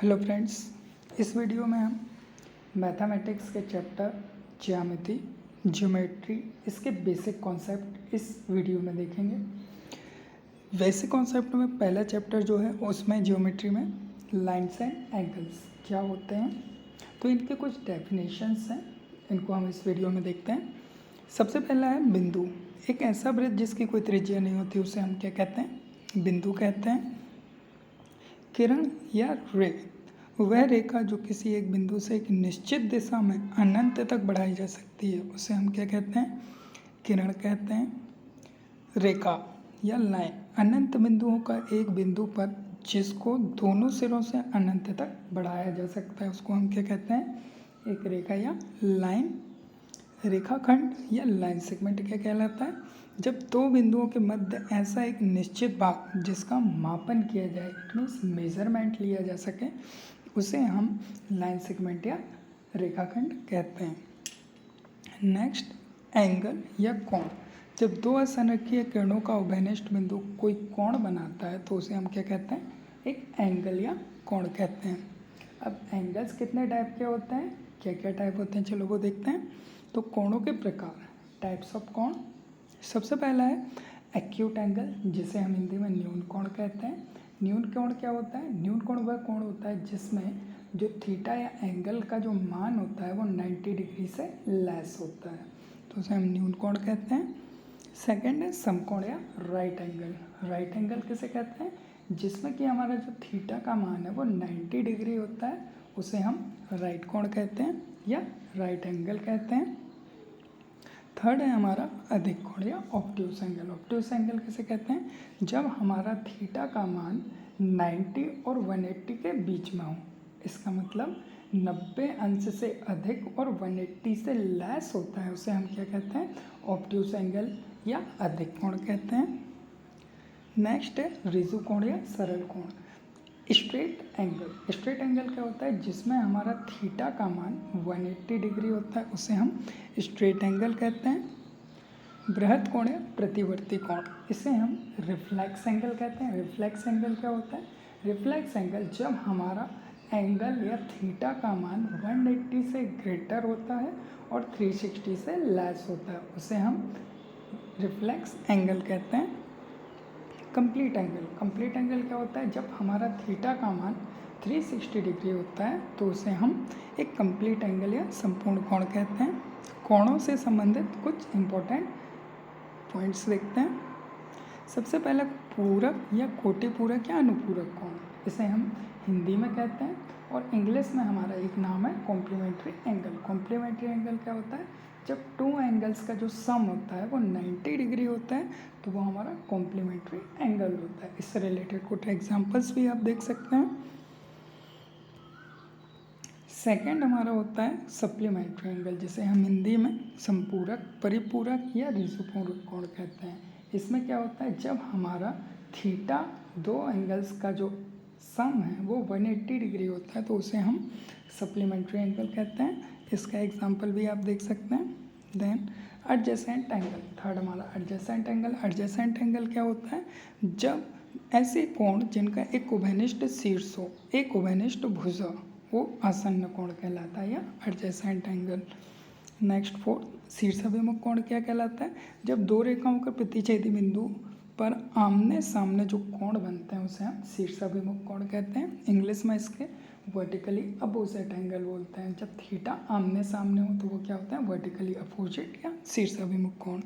Hello friends, इस video में हम मैथमेटिक्स के चैप्टर ज्यामिति, ज्योमेट्री, इसके बेसिक कॉन्सेप्ट इस वीडियो में देखेंगे। बेसिक कॉन्सेप्ट में पहला चैप्टर जो है उसमें ज्योमेट्री में लाइन्स एंड एंगल्स क्या होते हैं, तो इनके कुछ डेफिनेशंस हैं, इनको हम इस वीडियो में देखते हैं। सबसे पहला है बिंदु। एक ऐसा वृत्त जिसकी कोई त्रिज्या नहीं होती उसे हम क्या कहते हैं? बिंदु कहते हैं। किरण या रे, वह रेखा जो किसी एक बिंदु से एक निश्चित दिशा में अनंत तक बढ़ाई जा सकती है उसे हम क्या कहते हैं? किरण कहते हैं। रेखा या लाइन, अनंत बिंदुओं का एक बिंदु पर जिसको दोनों सिरों से अनंत तक बढ़ाया जा सकता है उसको हम क्या कहते हैं? एक रेखा या लाइन। रेखाखंड या लाइन सेगमेंट क्या कहलाता है? जब दो बिंदुओं के मध्य ऐसा एक निश्चित भाग जिसका मापन किया जाए, इट मीन्स मेजरमेंट लिया जा सके, उसे हम लाइन सेगमेंट या रेखाखंड कहते हैं। नेक्स्ट, एंगल या कोण। जब दो असंरेखीय किरणों का उभयनिष्ठ बिंदु कोई कोण बनाता है तो उसे हम क्या कहते हैं? एक एंगल या कोण कहते हैं। अब एंगल्स कितने टाइप के होते हैं, क्या क्या टाइप होते हैं, चलो वो देखते हैं। तो कोणों के प्रकार, टाइप्स ऑफ कोण। सबसे पहला है एक्यूट एंगल, जिसे हम हिंदी में न्यून कोण कहते हैं। न्यून कोण क्या होता है? न्यून कोण वह कोण होता है जिसमें जो थीटा या एंगल का जो मान होता है वो 90 डिग्री से लेस होता है, तो उसे हम न्यून कोण कहते हैं। सेकंड है समकोण या राइट एंगल। राइट एंगल किसे कहते हैं? जिसमें कि हमारा जो थीटा का मान है वो 90 डिग्री होता है, उसे हम राइट कोण कहते हैं या राइट एंगल कहते हैं। थर्ड है हमारा अधिक कोण या ऑब्ट्यूस एंगल। ऑब्ट्यूस एंगल किसे कहते हैं? जब हमारा थीटा का मान 90 और 180 के बीच में हो, इसका मतलब 90 अंश से अधिक और 180 से लेस होता है, उसे हम क्या कहते हैं? ऑब्ट्यूस एंगल या अधिक कोण कहते हैं। नेक्स्ट है ऋजु कोण या सरल कोण। Straight angle. स्ट्रेट एंगल क्या होता है? जिसमें हमारा थीटा का मान 180 डिग्री होता है, उसे हम स्ट्रेट एंगल कहते हैं। बृहद कोण या प्रतिवर्ती कोण, इसे हम रिफ्लेक्स एंगल कहते हैं। रिफ्लेक्स एंगल क्या होता है? रिफ्लेक्स एंगल जब हमारा एंगल या थीटा का मान 180 से ग्रेटर होता है और 360 से लेस होता है, उसे हम रिफ्लेक्स एंगल कहते हैं। Complete angle. कंप्लीट एंगल क्या होता है? जब हमारा थीटा का मान 360 डिग्री होता है तो उसे हम एक कंप्लीट एंगल या संपूर्ण कोण कहते हैं। कोणों से संबंधित कुछ इम्पोर्टेंट पॉइंट्स देखते हैं। सबसे पहले पूरक या कोटिपूरक या अनुपूरक कोण, इसे हम हिंदी में कहते हैं, और इंग्लिश में हमारा एक नाम है कॉम्प्लीमेंट्री एंगल। कॉम्प्लीमेंट्री एंगल क्या होता है? जब टू एंगल्स का जो सम होता है वो 90 डिग्री होता है तो वो हमारा कॉम्प्लीमेंट्री एंगल होता है। इससे रिलेटेड कुछ एग्जांपल्स भी आप देख सकते हैं। सेकंड हमारा होता है सप्लीमेंट्री एंगल, जिसे हम हिंदी में संपूरक, परिपूरक या ऋजुपूरक कोण कहते हैं। इसमें क्या होता है? जब हमारा थीटा दो एंगल्स का जो सम है वो 180 डिग्री होता है तो उसे हम सप्लीमेंट्री एंगल कहते हैं। इसका एग्जांपल भी आप देख सकते हैं। Then adjacent angle. थर्ड हमारा एडजेसेंट एंगल। एडजेसेंट एंगल क्या होता है? जब ऐसे कोण जिनका एक उभयनिष्ठ शीर्ष हो, एक उभयनिष्ठ भुजा, वो आसन्न कोण कहलाता है या एडजेसेंट एंगल। नेक्स्ट फोर्थ, शीर्षाभिमुख कोण क्या कहलाता है? जब दो रेखाओं के प्रतिच्छेदी बिंदु पर आमने सामने जो कोण बनते हैं उसे हम शीर्षाभिमुख कोण कहते हैं। इंग्लिश में इसके वर्टिकली अपोजिट एंगल बोलते हैं। जब थीटा आमने सामने हो तो वो क्या होता है? वर्टिकली अपोजिट या शीर्षाभिमुख कोण।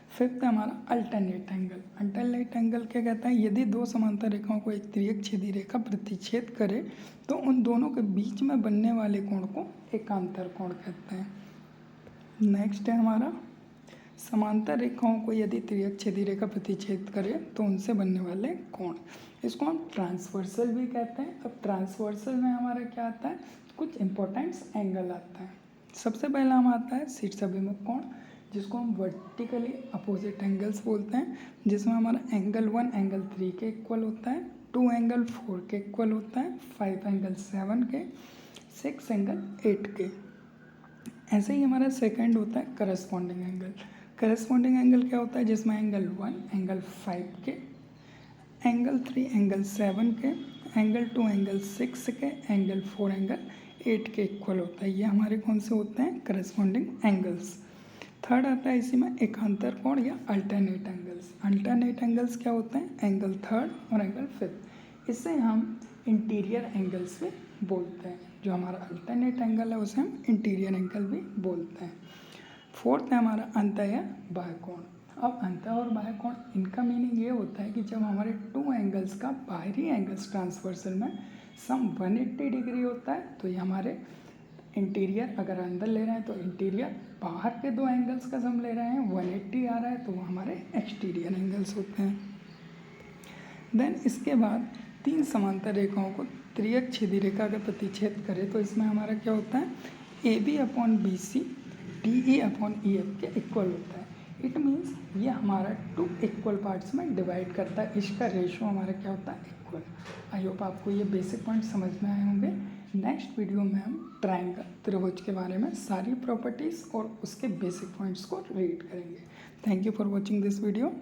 फिफ्थ हमारा अल्टरनेट एंगल। अल्टरनेट एंगल क्या कहता है? यदि दो समांतर रेखाओं को एक तिर्यक छेदी रेखा प्रतिच्छेद करे तो उन दोनों के बीच में बनने वाले कोण को एकांतर कोण कहते हैं। नेक्स्ट है हमारा समांतर रेखाओं को यदि तिर्यक छेदी रेखा प्रतिच्छेद करे तो उनसे बनने वाले कोण, इसको हम ट्रांसवर्सल भी कहते हैं। अब ट्रांसवर्सल में हमारा क्या आता है? कुछ इंपॉर्टेंट्स एंगल आता है। सबसे पहला हम आता है शीर्षाभिमुख कोण, जिसको हम वर्टिकली अपोजिट एंगल्स बोलते हैं, जिसमें हमारा एंगल 1 एंगल 3 के इक्वल होता है, 2 एंगल 4 के इक्वल होता है, 5 एंगल 7 के, 6 एंगल 8 के। ऐसे ही हमारा सेकंड होता है करस्पॉन्डिंग एंगल। करस्पॉन्डिंग एंगल क्या होता है? जिसमें एंगल 1 एंगल 5 के, एंगल 3 एंगल 7 के एंगल 2 एंगल 6 के, एंगल 4 एंगल 8 के इक्वल होता है। ये हमारे कौन से होते हैं? Corresponding angles. थर्ड आता है इसी में एकांतर कोण या अल्टरनेट एंगल्स। अल्टरनेट एंगल्स क्या होते हैं? एंगल थर्ड और एंगल फिफ्थ। इसे हम इंटीरियर एंगल्स भी बोलते हैं। जो हमारा अल्टरनेट एंगल है उसे हम इंटीरियर एंगल भी बोलते हैं। फोर्थ है हमारा अंतः या बाह्य कोण। अब अंतः और बाह्य कोण, इनका मीनिंग ये होता है कि जब हमारे टू एंगल्स का बाहरी एंगल्स ट्रांसवर्सल में सम 180 डिग्री होता है तो ये हमारे इंटीरियर, अगर अंदर ले रहे हैं तो इंटीरियर, बाहर के दो एंगल्स का सम ले रहे हैं 180 आ रहा है तो वो हमारे एक्सटीरियर एंगल्स होते हैं। देन इसके बाद तीन समांतर रेखाओं को त्रियक छेदी रेखा अगर प्रतिच्छेद करें तो इसमें हमारा क्या होता है? A B upon B C D E upon E F के इक्वल होता है। इट मीन्स ये हमारा टू इक्वल पार्ट्स में डिवाइड करता है। इसका रेशियो हमारा क्या होता है? इक्वल। आई होप आपको ये बेसिक पॉइंट समझ में आए होंगे। नेक्स्ट वीडियो में हम ट्रायंगल, त्रिभुज के बारे में सारी प्रॉपर्टीज़ और उसके बेसिक पॉइंट्स को रीड करेंगे। Thank you for watching this video.